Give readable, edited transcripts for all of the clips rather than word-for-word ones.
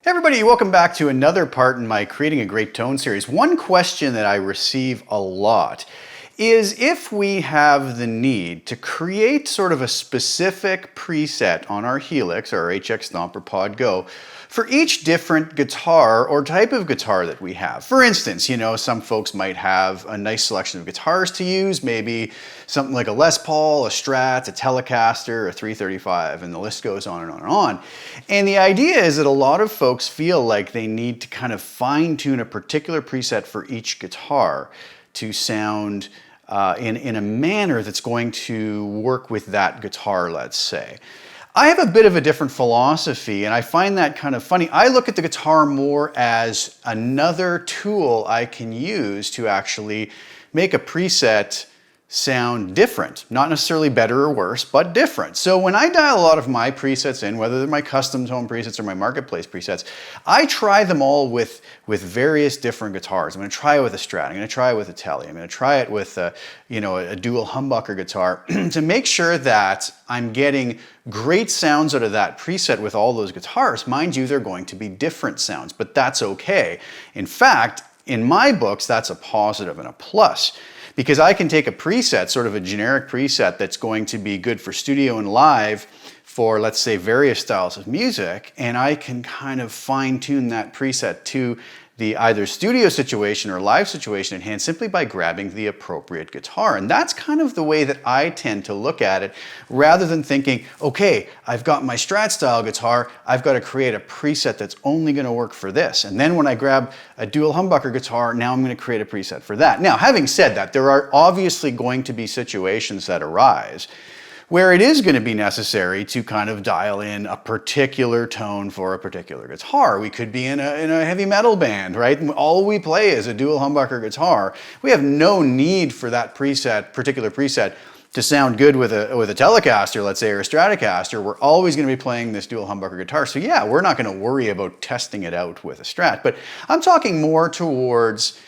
Hey everybody, welcome back to another part in my Creating a Great Tone series. One question that I receive a lot is if we have the need to create sort of a specific preset on our Helix or our HX Stomp or Pod Go for each different guitar or type of guitar that we have. For instance, some folks might have a nice selection of guitars to use, maybe something like a Les Paul, a Strat, a Telecaster, a 335, and the list goes on and on and on. And the idea is that a lot of folks feel like they need to kind of fine-tune a particular preset for each guitar to sound in a manner that's going to work with that guitar, let's say. I have a bit of a different philosophy, and I find that kind of funny. I look at the guitar more as another tool I can use to actually make a preset sound different. Not necessarily better or worse, but different. So when I dial a lot of my presets in, whether they're my custom tone presets or my marketplace presets, I try them all with various different guitars. I'm going to try it with a Strat, I'm going to try it with a Tele, I'm going to try it with a dual humbucker guitar to make sure that I'm getting great sounds out of that preset with all those guitars. Mind you, they're going to be different sounds, but that's okay. In fact, in my books, that's a positive and a plus. Because I can take a preset, sort of a generic preset that's going to be good for studio and live for, let's say, various styles of music, and I can kind of fine-tune that preset to the either studio situation or live situation at hand simply by grabbing the appropriate guitar. And that's kind of the way that I tend to look at it, rather than thinking, okay, I've got my Strat style guitar, I've got to create a preset that's only going to work for this. And then when I grab a dual humbucker guitar, now I'm going to create a preset for that. Now, having said that, there are obviously going to be situations that arise where it is going to be necessary to kind of dial in a particular tone for a particular guitar. We could be in a heavy metal band, right? All we play is a dual humbucker guitar. We have no need for that particular preset to sound good with a Telecaster, let's say, or a Stratocaster. We're always going to be playing this dual humbucker guitar. So yeah, we're not going to worry about testing it out with a Strat. But I'm talking more towards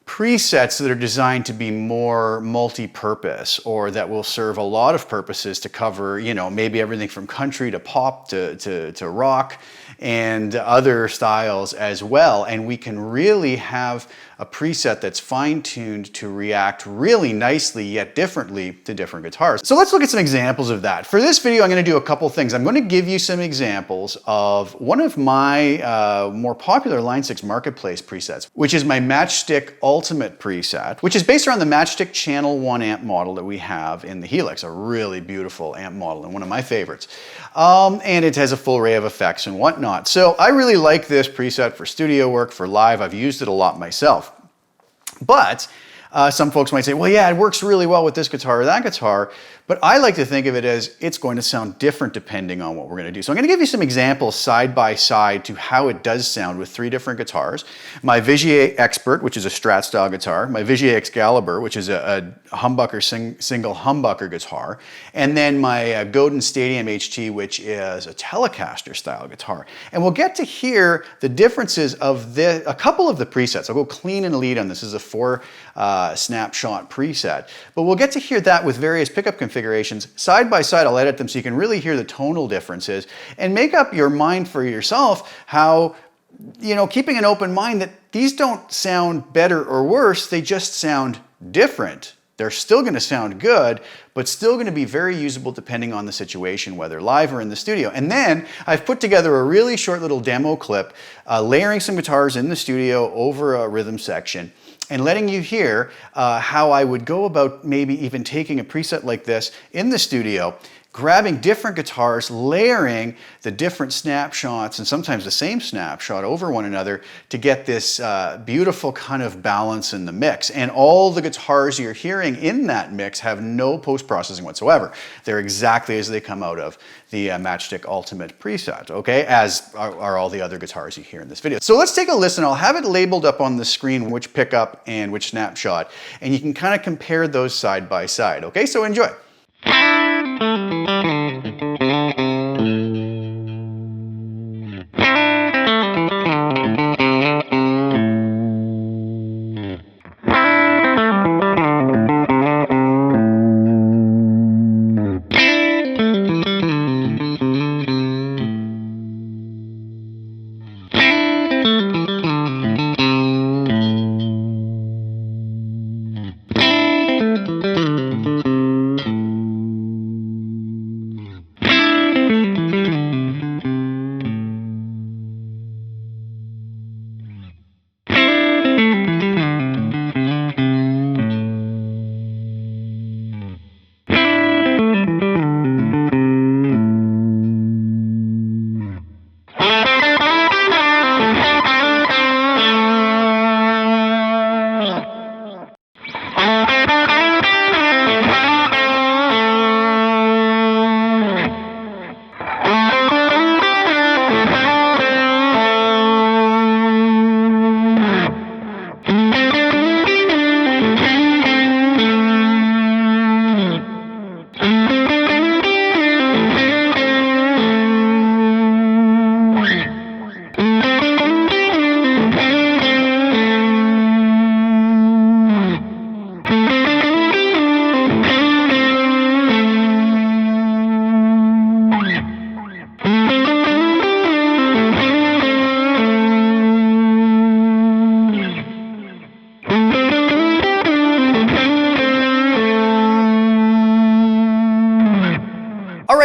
presets that are designed to be more multi-purpose, or that will serve a lot of purposes to cover, maybe everything from country to pop to rock and other styles as well. And we can really have a preset that's fine-tuned to react really nicely yet differently to different guitars. So let's look at some examples of that. For this video, I'm going to do a couple things. I'm going to give you some examples of one of my more popular Line 6 Marketplace presets, which is my Matchstick Ultimate preset, which is based around the Matchstick Channel 1 amp model that we have in the Helix, a really beautiful amp model and one of my favorites. And it has a full array of effects and whatnot. So I really like this preset for studio work, for live. I've used it a lot myself. But some folks might say, well, yeah, it works really well with this guitar or that guitar, but I like to think of it as it's going to sound different depending on what we're going to do. So I'm going to give you some examples side by side to how it does sound with three different guitars. My Vigier Expert, which is a Strat style guitar, my Vigier Excalibur, which is a humbucker single humbucker guitar, and then my Godin Stadium HT, which is a Telecaster style guitar. And we'll get to hear the differences of a couple of the presets. I'll go clean and lead on this. This is a 4 snapshot preset, but we'll get to hear that with various pickup configurations. Side by side, I'll edit them so you can really hear the tonal differences and make up your mind for yourself how, keeping an open mind that these don't sound better or worse, they just sound different. They're still going to sound good, but still going to be very usable depending on the situation, whether live or in the studio. And then I've put together a really short little demo clip, layering some guitars in the studio over a rhythm section, and letting you hear how I would go about maybe even taking a preset like this in the studio, grabbing different guitars, layering the different snapshots and sometimes the same snapshot over one another to get this beautiful kind of balance in the mix. And all the guitars you're hearing in that mix have no post-processing whatsoever. They're exactly as they come out of the Matchstick Ultimate preset, okay? As are all the other guitars you hear in this video. So let's take a listen. I'll have it labeled up on the screen, which pickup and which snapshot, and you can kind of compare those side by side, okay? So enjoy.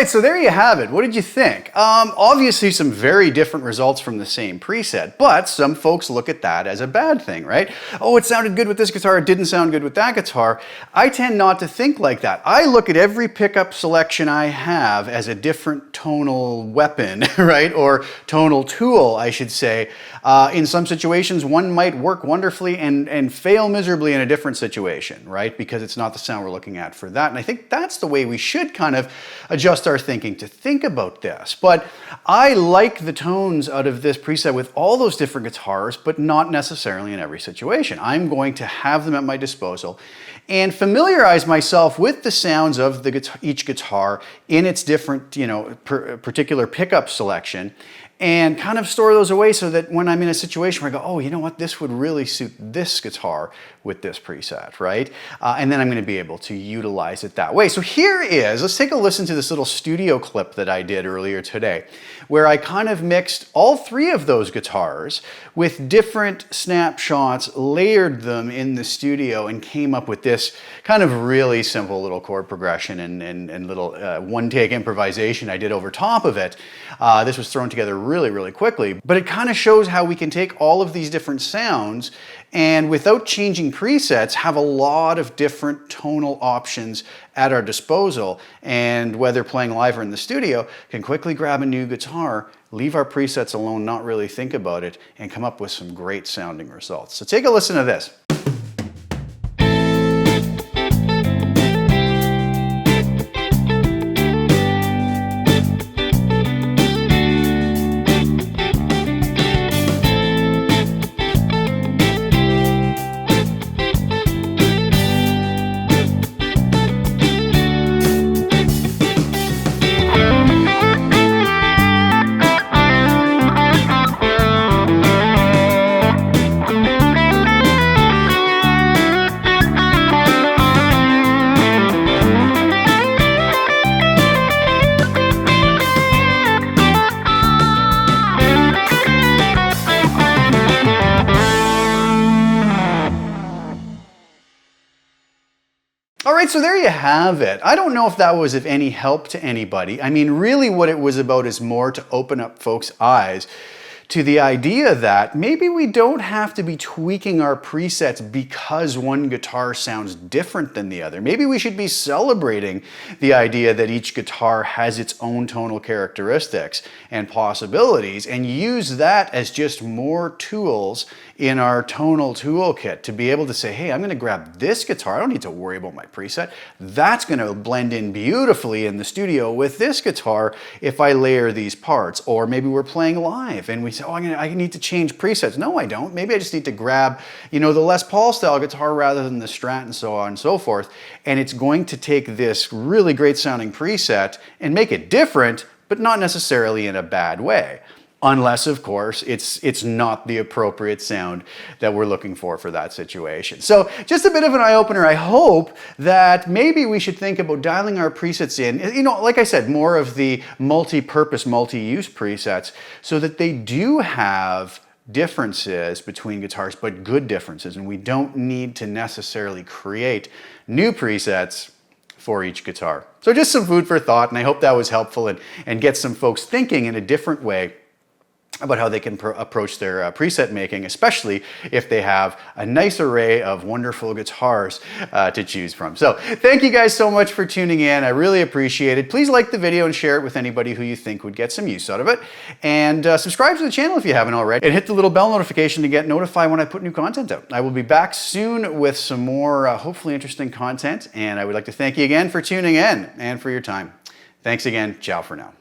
right, so there you have it. What did you think? Obviously some very different results from the same preset, but some folks look at that as a bad thing, right? Oh, it sounded good with this guitar, it didn't sound good with that guitar. I tend not to think like that. I look at every pickup selection I have as a different tonal weapon, right? Or tonal tool, I should say. In some situations, one might work wonderfully and fail miserably in a different situation, right? Because it's not the sound we're looking at for that. And I think that's the way we should kind of adjust our thinking to think about this. But I like the tones out of this preset with all those different guitars, but not necessarily in every situation. I'm going to have them at my disposal and familiarize myself with the sounds of each guitar in its different, particular pickup selection, and kind of store those away so that when I'm in a situation where I go, oh, you know what, this would really suit this guitar with this preset, right? And then I'm gonna be able to utilize it that way. So here is, let's take a listen to this little studio clip that I did earlier today, where I kind of mixed all three of those guitars with different snapshots, layered them in the studio, and came up with this kind of really simple little chord progression and little one-take improvisation I did over top of it. This was thrown together really quickly, but it kind of shows how we can take all of these different sounds and without changing presets have a lot of different tonal options at our disposal, and whether playing live or in the studio, can quickly grab a new guitar, leave our presets alone, not really think about it, and come up with some great sounding results. So take a listen to this. All right, so there you have it. I don't know if that was of any help to anybody. I mean, really what it was about is more to open up folks' eyes to the idea that maybe we don't have to be tweaking our presets because one guitar sounds different than the other. Maybe we should be celebrating the idea that each guitar has its own tonal characteristics and possibilities, and use that as just more tools in our tonal toolkit to be able to say, hey, I'm gonna grab this guitar, I don't need to worry about my preset. That's gonna blend in beautifully in the studio with this guitar if I layer these parts. Or maybe we're playing live and we say, oh, I need to change presets. No, I don't. Maybe I just need to grab, the Les Paul style guitar rather than the Strat, and so on and so forth. And it's going to take this really great sounding preset and make it different, but not necessarily in a bad way. Unless, of course, it's not the appropriate sound that we're looking for that situation. So just a bit of an eye-opener. I hope that maybe we should think about dialing our presets in, like I said, more of the multi-purpose, multi-use presets, so that they do have differences between guitars, but good differences, and we don't need to necessarily create new presets for each guitar. So just some food for thought, and I hope that was helpful and get some folks thinking in a different way about how they can approach their preset making, especially if they have a nice array of wonderful guitars to choose from. So thank you guys so much for tuning in. I really appreciate it. Please like the video and share it with anybody who you think would get some use out of it. And subscribe to the channel if you haven't already. And hit the little bell notification to get notified when I put new content out. I will be back soon with some more hopefully interesting content. And I would like to thank you again for tuning in and for your time. Thanks again. Ciao for now.